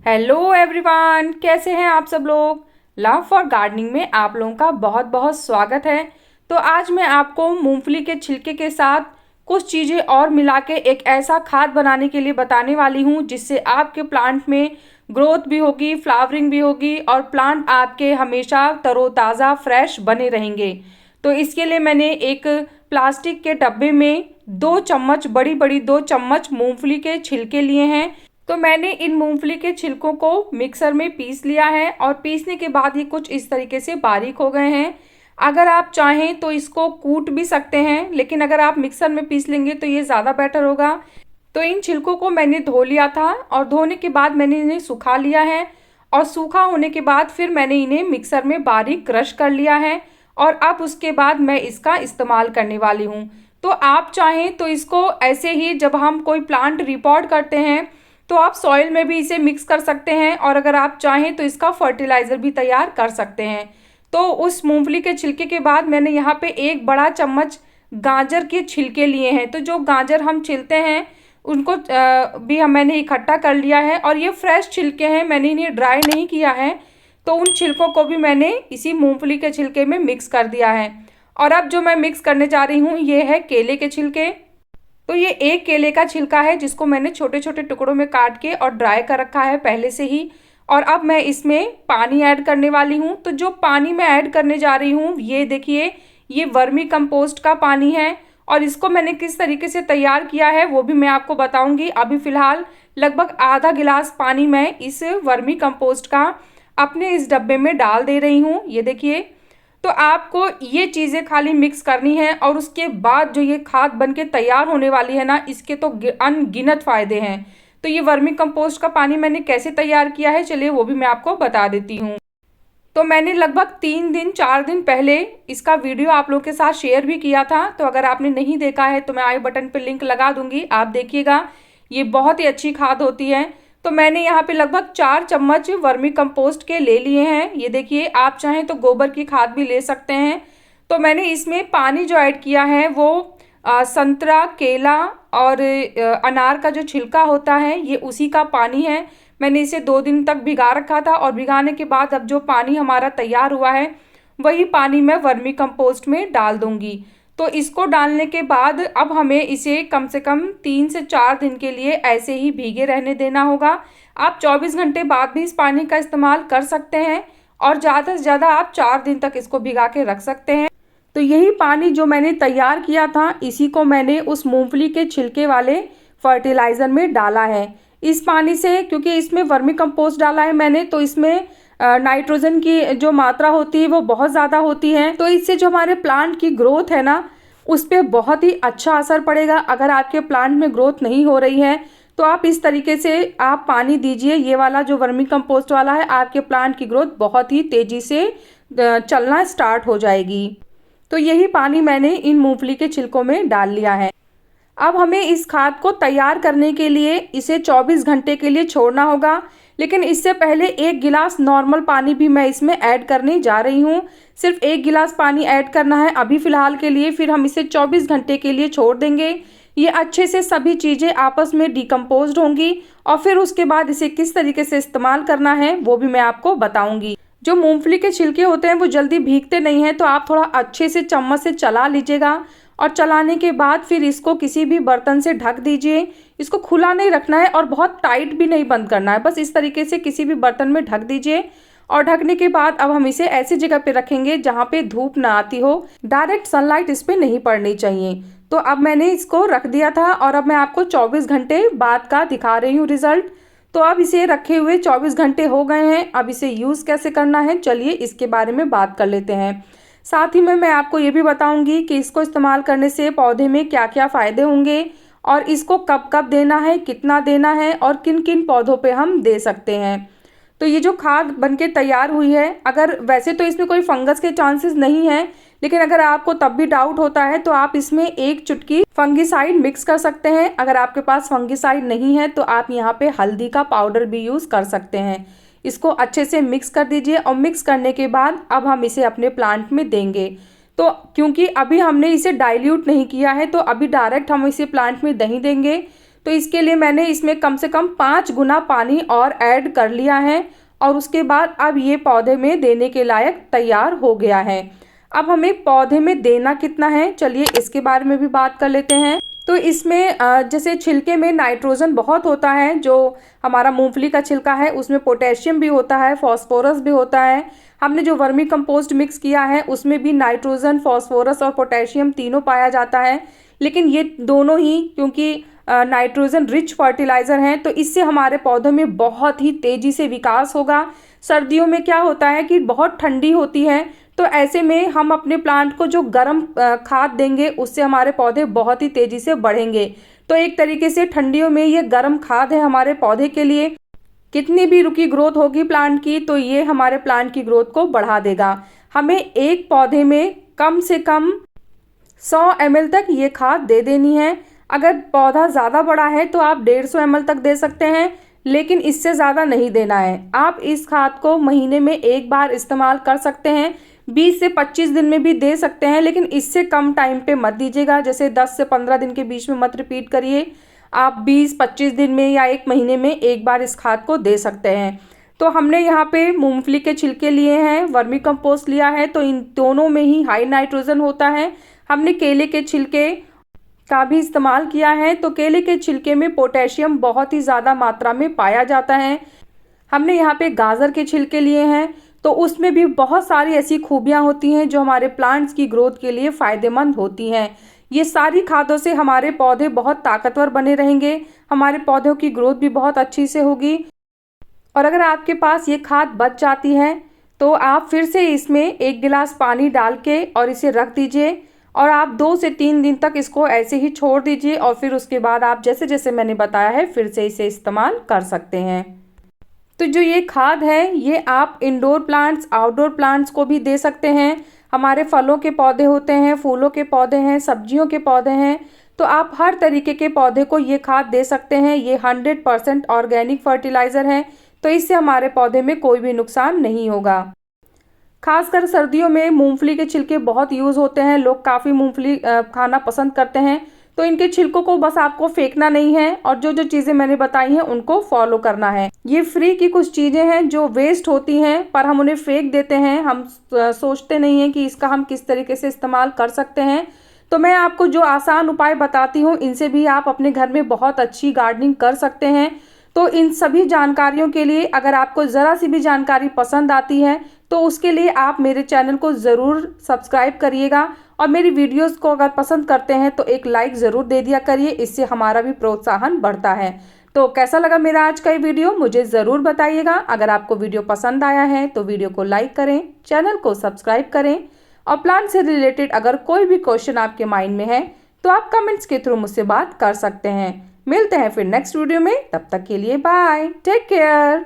Hello everyone, कैसे हैं आप सब लोग। लव फॉर गार्डनिंग में आप लोगों का बहुत बहुत स्वागत है। तो आज मैं आपको मूंगफली के छिलके के साथ कुछ चीज़ें और मिला के एक ऐसा खाद बनाने के लिए बताने वाली हूं जिससे आपके प्लांट में ग्रोथ भी होगी, फ्लावरिंग भी होगी और प्लांट आपके हमेशा तरोताज़ा फ्रेश बने रहेंगे। तो इसके लिए मैंने एक प्लास्टिक के डब्बे में 2 चम्मच बड़ी बड़ी 2 चम्मच मूंगफली के छिलके लिए हैं। तो मैंने इन मूंगफली के छिलकों को मिक्सर में पीस लिया है और पीसने के बाद ये कुछ इस तरीके से बारीक हो गए हैं। अगर आप चाहें तो इसको कूट भी सकते हैं, लेकिन अगर आप मिक्सर में पीस लेंगे तो ये ज़्यादा बेटर होगा। तो इन छिलकों को मैंने धो लिया था और धोने के बाद मैंने इन्हें सुखा लिया है और सूखा होने के बाद फिर मैंने इन्हें मिक्सर में बारीक क्रश कर लिया है और अब उसके बाद मैं इसका इस्तेमाल करने वाली हूँ। तो आप चाहें तो इसको ऐसे ही जब हम कोई प्लांट रिपोर्ट करते हैं तो आप सॉइल में भी इसे मिक्स कर सकते हैं और अगर आप चाहें तो इसका फर्टिलाइज़र भी तैयार कर सकते हैं। तो उस मूंगफली के छिलके के बाद मैंने यहाँ पे 1 बड़ा चम्मच गाजर के छिलके लिए हैं। तो जो गाजर हम छिलते हैं उनको भी मैंने इकट्ठा कर लिया है और ये फ्रेश छिलके हैं, मैंने इन्हें ड्राई नहीं किया है। तो उन छिलकों को भी मैंने इसी मूंगफली के छिलके में मिक्स कर दिया है। और अब जो मैं मिक्स करने जा रही हूँ ये है केले के छिलके। तो ये एक केले का छिलका है जिसको मैंने छोटे छोटे टुकड़ों में काट के और ड्राई कर रखा है पहले से ही। और अब मैं इसमें पानी ऐड करने वाली हूँ। तो जो पानी मैं ऐड करने जा रही हूँ ये देखिए, ये वर्मी कंपोस्ट का पानी है और इसको मैंने किस तरीके से तैयार किया है वो भी मैं आपको बताऊंगी। अभी फ़िलहाल लगभग आधा गिलास पानी मैं इस वर्मी कंपोस्ट का अपने इस डब्बे में डाल दे रही हूँ। ये देखिए, तो आपको ये चीज़ें खाली मिक्स करनी है और उसके बाद जो ये खाद बन के तैयार होने वाली है ना, इसके तो अनगिनत फ़ायदे हैं। तो ये वर्मी कंपोस्ट का पानी मैंने कैसे तैयार किया है चलिए वो भी मैं आपको बता देती हूँ। तो मैंने लगभग 3 दिन 4 दिन पहले इसका वीडियो आप लोगों के साथ शेयर भी किया था। तो अगर आपने नहीं देखा है तो मैं आई बटन पर लिंक लगा दूंगी, आप देखिएगा। ये बहुत ही अच्छी खाद होती है। तो मैंने यहाँ पे लगभग 4 चम्मच वर्मी कंपोस्ट के ले लिए हैं। ये देखिए, आप चाहें तो गोबर की खाद भी ले सकते हैं। तो मैंने इसमें पानी जो ऐड किया है वो संतरा, केला और अनार का जो छिलका होता है ये उसी का पानी है। मैंने इसे 2 दिन तक भिगा रखा था और भिगाने के बाद अब जो पानी हमारा तैयार हुआ है वही पानी मैं वर्मी कंपोस्ट में डाल दूंगी। तो इसको डालने के बाद अब हमें इसे कम से कम 3 से 4 दिन के लिए ऐसे ही भीगे रहने देना होगा। आप 24 घंटे बाद भी इस पानी का इस्तेमाल कर सकते हैं और ज़्यादा से ज़्यादा आप 4 दिन तक इसको भिगा के रख सकते हैं। तो यही पानी जो मैंने तैयार किया था इसी को मैंने उस मूंगफली के छिलके वाले फर्टिलाइज़र में डाला है। इस पानी से, क्योंकि इसमें वर्मी कंपोस्ट डाला है मैंने, तो इसमें नाइट्रोजन की जो मात्रा होती है वो बहुत ज़्यादा होती है। तो इससे जो हमारे प्लांट की ग्रोथ है ना उस पर बहुत ही अच्छा असर पड़ेगा। अगर आपके प्लांट में ग्रोथ नहीं हो रही है तो आप इस तरीके से आप पानी दीजिए, ये वाला जो वर्मी कंपोस्ट वाला है, आपके प्लांट की ग्रोथ बहुत ही तेज़ी से चलना स्टार्ट हो जाएगी। तो यही पानी मैंने इन मूंगफली के छिलकों में डाल लिया है। अब हमें इस खाद को तैयार करने के लिए इसे 24 घंटे के लिए छोड़ना होगा, लेकिन इससे पहले 1 गिलास नॉर्मल पानी भी मैं इसमें ऐड करने जा रही हूँ। सिर्फ 1 गिलास पानी ऐड करना है अभी फ़िलहाल के लिए, फिर हम इसे 24 घंटे के लिए छोड़ देंगे। ये अच्छे से सभी चीज़ें आपस में डिकम्पोज्ड होंगी और फिर उसके बाद इसे किस तरीके से इस्तेमाल करना है वो भी मैं आपको बताऊँगी। जो मूंगफली के छिलके होते हैं वो जल्दी भीगते नहीं हैं, तो आप थोड़ा अच्छे से चम्मच से चला लीजिएगा और चलाने के बाद फिर इसको किसी भी बर्तन से ढक दीजिए। इसको खुला नहीं रखना है और बहुत टाइट भी नहीं बंद करना है, बस इस तरीके से किसी भी बर्तन में ढक दीजिए। और ढकने के बाद अब हम इसे ऐसी जगह पे रखेंगे जहाँ पे धूप ना आती हो, डायरेक्ट सनलाइट इस पे नहीं पड़नी चाहिए। तो अब मैंने इसको रख दिया था और अब मैं आपको 24 घंटे बाद का दिखा रही हूँ रिजल्ट। तो अब इसे रखे हुए 24 घंटे हो गए हैं। अब इसे यूज़ कैसे करना है चलिए इसके बारे में बात कर लेते हैं। साथ ही में मैं आपको ये भी बताऊंगी कि इसको इस्तेमाल करने से पौधे में क्या क्या फ़ायदे होंगे और इसको कब कब देना है, कितना देना है और किन किन पौधों पे हम दे सकते हैं। तो ये जो खाद बनके तैयार हुई है, अगर वैसे तो इसमें कोई फंगस के चांसेस नहीं है, लेकिन अगर आपको तब भी डाउट होता है तो आप इसमें 1 चुटकी फंगिसाइड मिक्स कर सकते हैं। अगर आपके पास फंगिसाइड नहीं है तो आप यहाँ पे हल्दी का पाउडर भी यूज़ कर सकते हैं। इसको अच्छे से मिक्स कर दीजिए और मिक्स करने के बाद अब हम इसे अपने प्लांट में देंगे। तो क्योंकि अभी हमने इसे डाइल्यूट नहीं किया है तो अभी डायरेक्ट हम इसे प्लांट में नहीं देंगे। तो इसके लिए मैंने इसमें कम से कम 5 गुना पानी और ऐड कर लिया है और उसके बाद अब ये पौधे में देने के लायक तैयार हो गया है। अब हमें पौधे में देना कितना है, चलिए इसके बारे में भी बात कर लेते हैं। तो इसमें जैसे छिलके में नाइट्रोजन बहुत होता है, जो हमारा मूंगफली का छिलका है उसमें पोटेशियम भी होता है, फास्फोरस भी होता है। हमने जो वर्मी कंपोस्ट मिक्स किया है उसमें भी नाइट्रोजन, फास्फोरस और पोटेशियम तीनों पाया जाता है। लेकिन ये दोनों ही क्योंकि नाइट्रोजन रिच फर्टिलाइज़र हैं तो इससे हमारे पौधों में बहुत ही तेज़ी से विकास होगा। सर्दियों में क्या होता है कि बहुत ठंडी होती है, तो ऐसे में हम अपने प्लांट को जो गर्म खाद देंगे उससे हमारे पौधे बहुत ही तेज़ी से बढ़ेंगे। तो एक तरीके से ठंडियों में ये गर्म खाद है हमारे पौधे के लिए। कितनी भी रुकी ग्रोथ होगी प्लांट की तो ये हमारे प्लांट की ग्रोथ को बढ़ा देगा। हमें एक पौधे में कम से कम 100 ml तक ये खाद दे देनी है। अगर पौधा ज़्यादा बड़ा है तो आप 150 ml तक दे सकते हैं, लेकिन इससे ज़्यादा नहीं देना है। आप इस खाद को महीने में एक बार इस्तेमाल कर सकते हैं, 20 से 25 दिन में भी दे सकते हैं, लेकिन इससे कम टाइम पे मत दीजिएगा। जैसे 10 से 15 दिन के बीच में मत रिपीट करिए। आप 20-25 दिन में या एक महीने में एक बार इस खाद को दे सकते हैं। तो हमने यहाँ पे मूंगफली के छिलके लिए हैं, वर्मी कंपोस्ट लिया है, तो इन दोनों में ही हाई नाइट्रोजन होता है। हमने केले के छिलके का भी इस्तेमाल किया है, तो केले के छिलके में पोटेशियम बहुत ही ज़्यादा मात्रा में पाया जाता है। हमने यहाँ पे गाजर के छिलके लिए हैं, तो उसमें भी बहुत सारी ऐसी खूबियाँ होती हैं जो हमारे प्लांट्स की ग्रोथ के लिए फ़ायदेमंद होती हैं। ये सारी खादों से हमारे पौधे बहुत ताकतवर बने रहेंगे, हमारे पौधों की ग्रोथ भी बहुत अच्छी से होगी। और अगर आपके पास ये खाद बच जाती है तो आप फिर से इसमें 1 गिलास पानी डाल के और इसे रख दीजिए और आप 2 से 3 दिन तक इसको ऐसे ही छोड़ दीजिए और फिर उसके बाद आप जैसे जैसे मैंने बताया है फिर से इसे इस्तेमाल कर सकते हैं। तो जो ये खाद है ये आप इंडोर प्लांट्स, आउटडोर प्लांट्स को भी दे सकते हैं। हमारे फलों के पौधे होते हैं, फूलों के पौधे हैं, सब्जियों के पौधे हैं, तो आप हर तरीके के पौधे को ये खाद दे सकते हैं। ये 100% ऑर्गेनिक फर्टिलाइज़र है, तो इससे हमारे पौधे में कोई भी नुकसान नहीं होगा। खासकर सर्दियों में मूंगफली के छिलके बहुत यूज़ होते हैं, लोग काफ़ी मूंगफली खाना पसंद करते हैं, तो इनके छिलकों को बस आपको फेंकना नहीं है और जो जो चीज़ें मैंने बताई हैं उनको फॉलो करना है। ये फ्री की कुछ चीज़ें हैं जो वेस्ट होती हैं पर हम उन्हें फेंक देते हैं, हम सोचते नहीं हैं कि इसका हम किस तरीके से इस्तेमाल कर सकते हैं। तो मैं आपको जो आसान उपाय बताती हूँ इनसे भी आप अपने घर में बहुत अच्छी गार्डनिंग कर सकते हैं। तो इन सभी जानकारियों के लिए अगर आपको ज़रा सी भी जानकारी पसंद आती है तो उसके लिए आप मेरे चैनल को ज़रूर सब्सक्राइब करिएगा और मेरी वीडियोस को अगर पसंद करते हैं तो एक लाइक ज़रूर दे दिया करिए, इससे हमारा भी प्रोत्साहन बढ़ता है। तो कैसा लगा मेरा आज का ये वीडियो मुझे ज़रूर बताइएगा। अगर आपको वीडियो पसंद आया है तो वीडियो को लाइक करें, चैनल को सब्सक्राइब करें और प्लांट से रिलेटेड अगर कोई भी क्वेश्चन आपके माइंड में है तो आप कमेंट्स के थ्रू मुझसे बात कर सकते हैं। मिलते हैं फिर नेक्स्ट वीडियो में, तब तक के लिए बाय, टेक केयर।